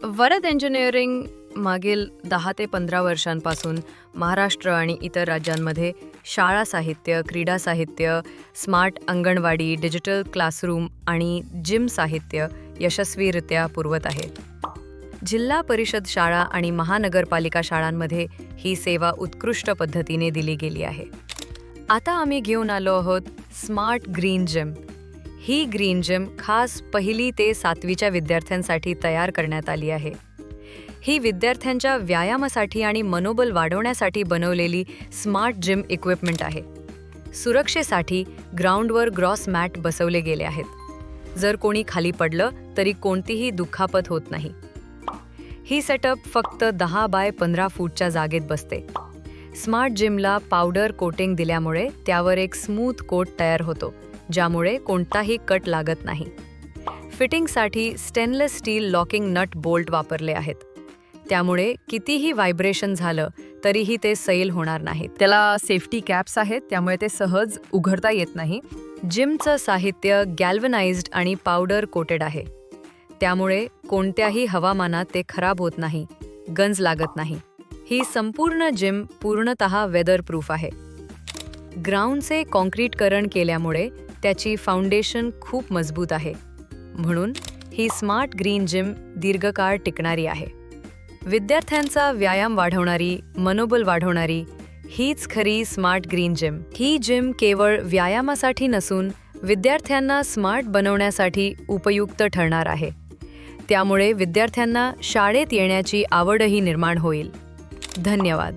Varad engineering मागील 10 ते 15 वर्षांपासून महाराष्ट्र आणि इतर राज्यांमध्ये शाळा साहित्य, क्रीडा साहित्य, स्मार्ट अंगणवाडी, डिजिटल क्लासरूम आणि जिम साहित्य यशस्वीरित्या पुरवत आहे. जिल्हा परिषद शाळा आणि महानगरपालिका शाळांमध्ये ही सेवा उत्कृष्ट पद्धतीने दिली गेली आहे. आता आम्ही घेऊन आलो आहोत स्मार्ट ग्रीन जिम. ही ग्रीन जिम खास 1ली ते 7वीच्या विद्यार्थ्यांसाठी तयार करण्यात आली आहे. ही विद्यार्थ्यांच्या व्यायामासाठी आणि मनोबल वाढवण्यासाठी बनवलेली स्मार्ट जिम इक्विपमेंट आहे. सुरक्षेसाठी ग्राउंडवर ग्रॉस मॅट बसवले गेले आहेत. जर कोणी खाली पडलं तरी कोणतीही दुखापत होत नाही. ही सेटअप फक्त 10 बाय 15 फूटच्या जागेत बसते. स्मार्ट जिमला पावडर कोटिंग दिल्यामुळे त्यावर एक स्मूथ कोट तयार होतो, ज्यामुळे कोणताही कट लागत नाही. फिटिंगसाठी stainless steel locking nut bolt वापरले आहेत. त्यामुळे कितीही व्हायब्रेशन झालं तरीही ते सैल होणार नाहीत. त्याला सेफ्टी कॅप्स आहेत, त्यामुळे ते सहज उघडता येत नाही. जिमचं साहित्य गॅल्वनाइज्ड आणि पावडर कोटेड आहे. त्यामुळे कोणत्याही हवामानात ते खराब होत नाही, गंज लागत नाही. ही संपूर्ण जिम पूर्णतः वेदरप्रूफ आहे. ग्राउंडचे काँक्रीटकरण केल्यामुळे त्याची फाउंडेशन खूप मजबूत आहे. म्हणून ही स्मार्ट ग्रीन जिम दीर्घकाळ टिकणारी आहे. विद्यार्थ्यांचा व्यायाम वाढवणारी, मनोबल वाढवणारी हीच खरी स्मार्ट ग्रीन जिम. ही जिम केवळ व्यायामासाठी नसून विद्यार्थ्यांना स्मार्ट बनवण्यासाठी उपयुक्त ठरणार आहे. त्यामुळे विद्यार्थ्यांना शाळेत येण्याची आवडही निर्माण होईल. धन्यवाद.